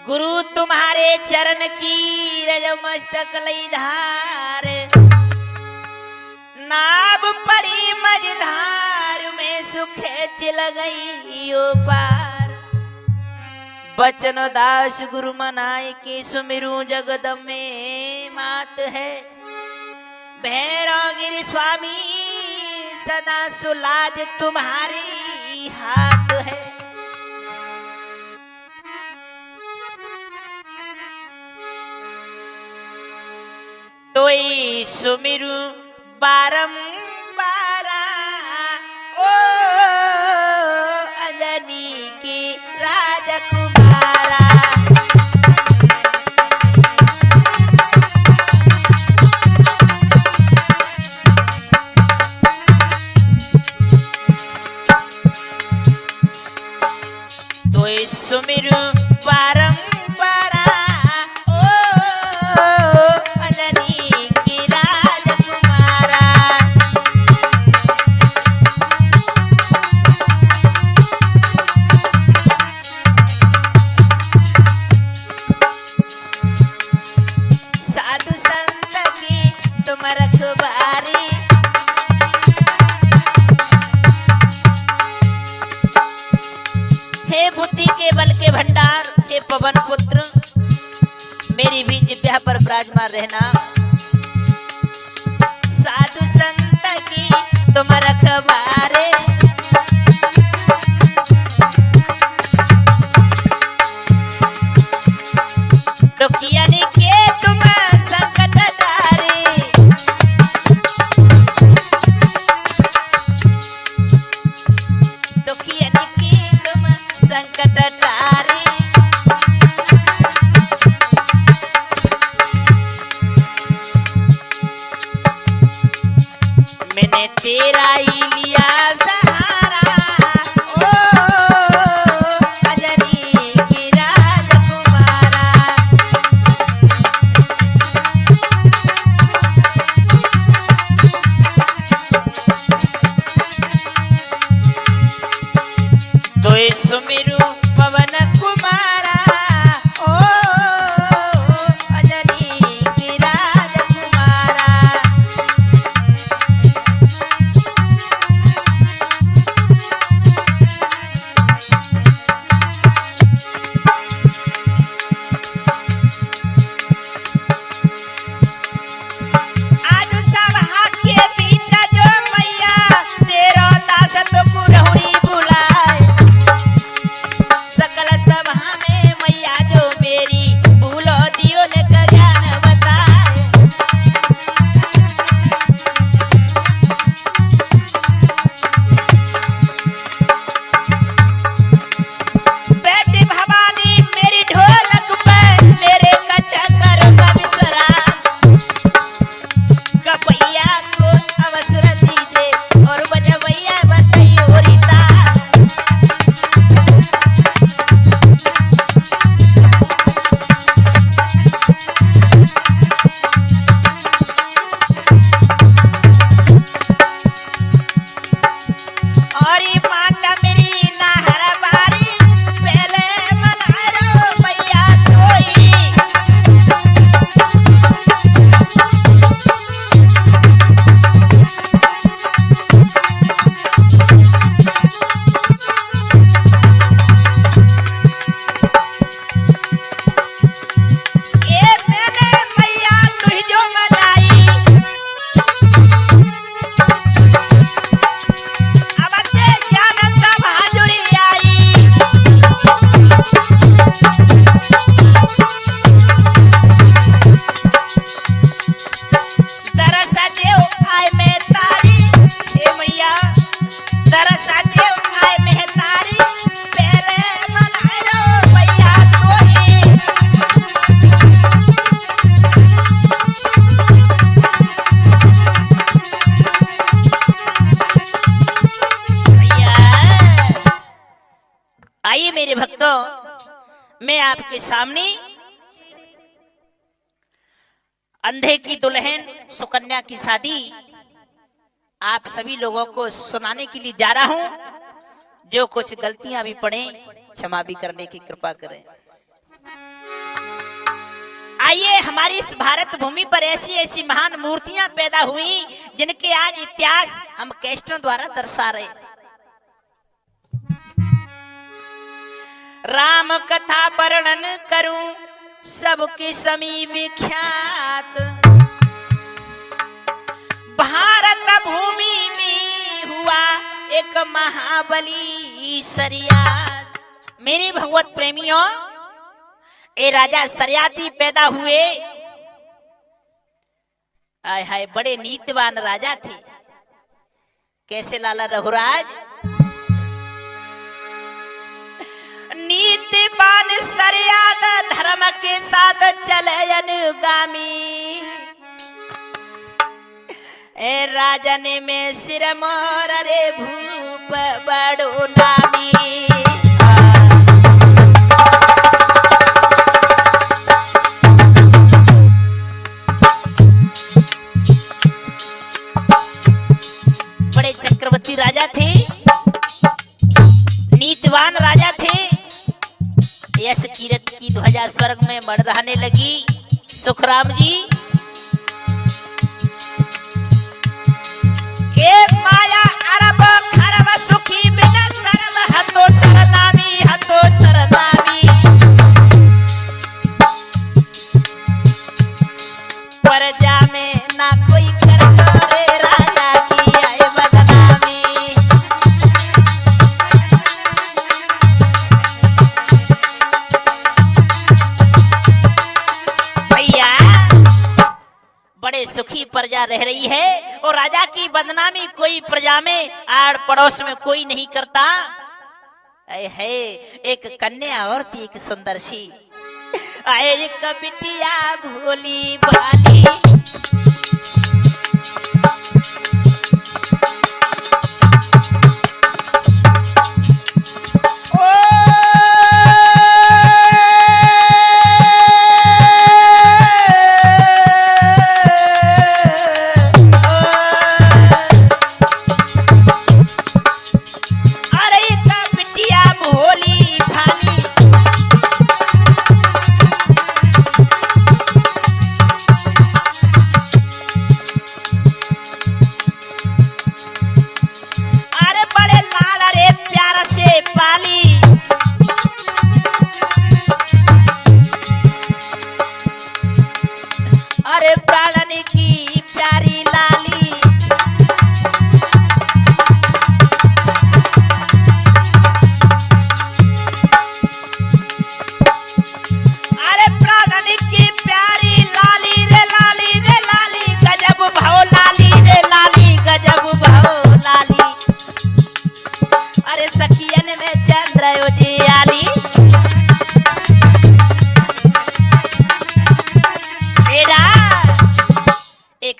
गुरु तुम्हारे चरण की रज मस्तक लई धार, नाब पड़ी मझधार में सुखे चिल गई ओ पार। बचन दास गुरु मनाए के सुमिरू जगदम्बे मात है। भैरव गिरि स्वामी सदा सुलाज तुम्हारी हाथ है। तोई सुमिरू बारंबार ओ अंजनी की राजकुमारा। तोई सुमिरू बारंबार ओ अंजनी की राजकुमारा। साधु संत की तुम रखवारी, हे बुद्धि के बल के भंडार, हे पवन पुत्र मेरी भी जिब्या पर विराजमान रहना। साधु संत की तुम रखवारे, दुखियन के तुम संकट तारे। दुखियन की तुम संकट तारे। मैंने तेरा ही लिया सहारा ओ अंजनी की राजकुमारा। तोय सुमिरू पवन कुमारा ओ अंजनी की राजकुमारा। आज सभा के बीच जो मैया तेरा दास तो कुरहुरी बुलाए। सकल सभा में मैया जो मेरी भूलो दियो ने का ज्ञान बताए। बेटी भवानी मेरी ढोलक पे मेरे कटकर का विश्राम। कपैया को अवसर दीजिए और बजवैया बताइए रीता। और ये माता मेरी नाहर बारी पहले मना रो मैया तोई। ए मैंने मैया तुही जो मनाई, अब ते ज्ञान सभा जुड़ी आई। दरसा देव आए में तारी, ए मैया दरसा देव आए में तारी पहले मनाए रो मैया तोही। भैया आइए मेरे भक्तों, मैं आपके सामने अंधे की दुल्हन सुकन्या की शादी आप सभी लोगों को सुनाने के लिए जा रहा हूं। जो कुछ गलतियां भी पड़े क्षमा भी करने की कृपा करें। आइए हमारी इस भारत भूमि पर ऐसी ऐसी महान मूर्तियां पैदा हुई जिनके आज इतिहास हम कैस्टों द्वारा दर्शा रहे। राम कथा वर्णन करूं सबके समी विख्यात, भारत भूमि में हुआ एक महाबली सरियात। मेरी भगवत प्रेमियों, ए राजा सरियाती पैदा हुए। आय हाय, बड़े नीतिवान राजा थे। कैसे लाला रघुराज? नीतिवान सरियात, धर्म के साथ चले अनुगामी। ए राजन में सिर मोर रे भूप बड़ो नामी। बड़े चक्रवर्ती राजा थे, नीतिवान राजा थे। यश कीरत की ध्वजा स्वर्ग में बढ़ रहने लगी। सुखराम जी, एक माया अरब खरब सुखी बिन सर्व हतो सरनामी, हतो सरनामी। प्रजा में ना कोई करता रे राजा की आए बदनामी। भैया, बड़े सुखी प्रजा रह रही है और राजा की बदनामी कोई प्रजा में आड़ पड़ोस में कोई नहीं करता। है एक कन्या और थी, एक सुंदर सी। आए एक बिटिया भोली भाली,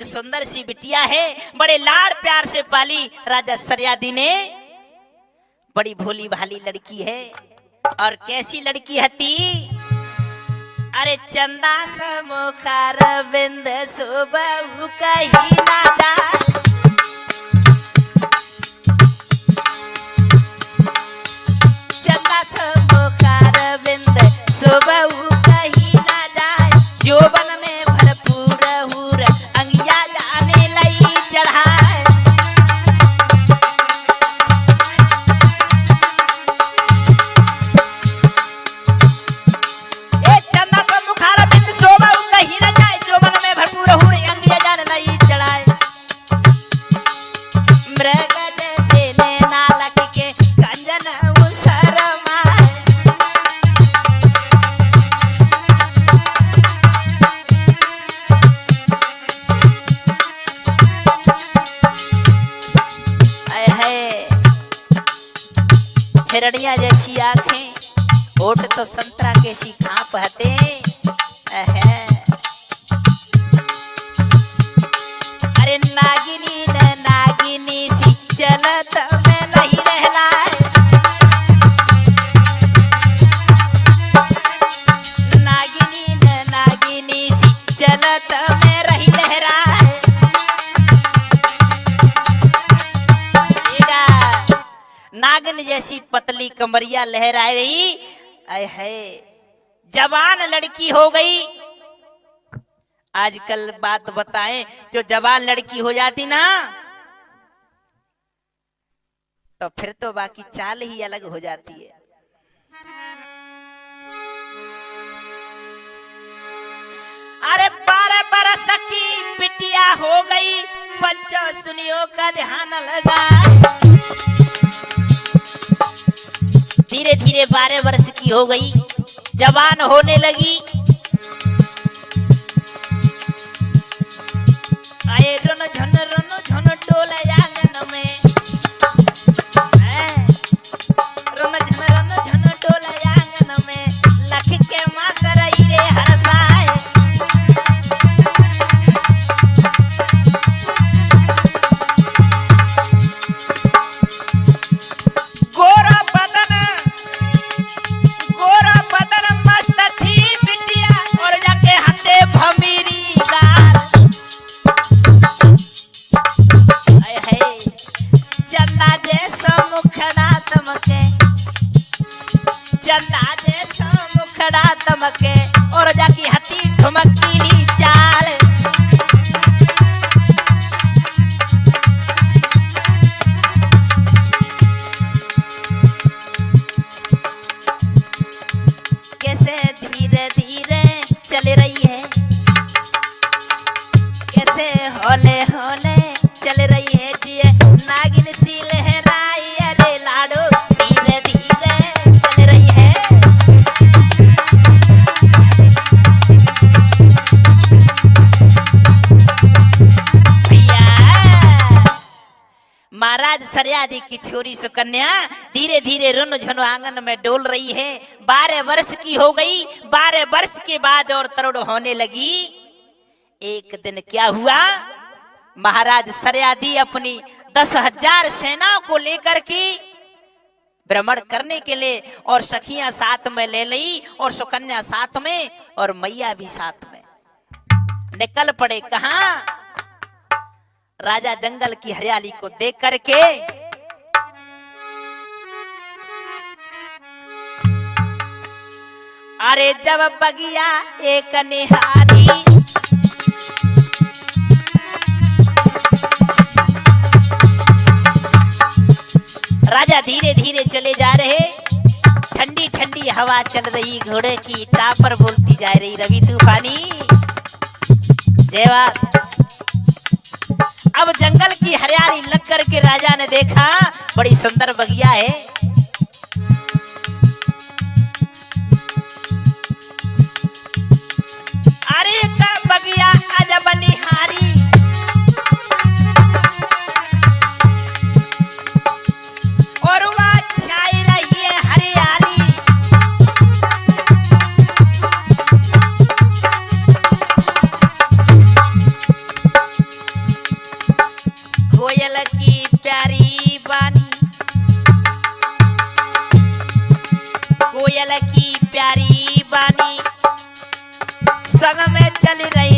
सुंदर सी बिटिया है, बड़े लाड़ प्यार से पाली राजा सरियादी ने। बड़ी भोली भाली लड़की है। और कैसी लड़की हती? अरे चंदा समुखार बिंद सुबह कही ना जा, चंदा समुखार बिंद सुबह कही ना जाए, जोबन में भरपूर हूर अंगिया जाने लई चढ़ाए। ए चंदा समुखार बिंद सुबह कही ना जाए, जोबन में भरपूर हूर अंगिया जाने लई चढ़ाए। मृग जैसे नैना लग के कंजन उसरमाए, हिरनिया जैसी आंखें, होठ तो संतरा कैसी कांप हते। अरे नागिनी न नागिनी सी चलत में नहीं रहलाए, नागिनी न नागिनी सी चलत में रही लहराए। नागिन जैसी पतली कमरिया लहरा रही। है जवान लड़की हो गई। आजकल बात बताएं, जो जवान लड़की हो जाती ना तो फिर तो बाकी चाल ही अलग हो जाती है। अरे 12 बरस की बिटिया हो गई, पंचो सुनियो का ध्यान लगा। धीरे धीरे 12 वर्ष की हो गई, जवान होने लगी। आए रन झन डोले आंगन में, रन झन डोले आंगन में, लख के माता रही रे हरसाए। गोरा बदन मस्त थी बिटिया, और जाके हंडे भमीरी गाल। चंदा जैसा मुखड़ा तमके, चंदा जैसा मुखड़ा तमके, और जाकी हती ठुमकीली चाल। कैसे धीरे धीरे चल रही है, कैसे होले होले चल रही है जिए नागिन सी लहराई। अरे लाडो धीरे धीरे चल रही है। भैया महाराज सरियादी की छोरी सुकन्या धीरे धीरे रुन झुन आंगन में डोल रही है। 12 वर्ष की हो गई। 12 वर्ष के बाद और तरुण होने लगी। एक दिन क्या हुआ, महाराज सरियादी अपनी 10,000 सेनाओं को लेकर के भ्रमण करने के लिए, और सखियां साथ में ले ली, और सुकन्या साथ में, और मैया भी साथ में निकल पड़े। कहां? राजा जंगल की हरियाली को देख करके अरे जब बगिया एक निहारी, राजा धीरे धीरे चले जा रहे। ठंडी ठंडी हवा चल रही, घोड़े की टापर बोलती जा रही, रवि तूफानी जयवार। अब जंगल की हरियाली लग करके राजा ने देखा बड़ी सुंदर बगिया है। अरे का बगिया अजब निहारी, और वह छाई रही है हरियाली। कोयल की प्यारी बानी, कोयल की प्यारी बानी संग में चल रही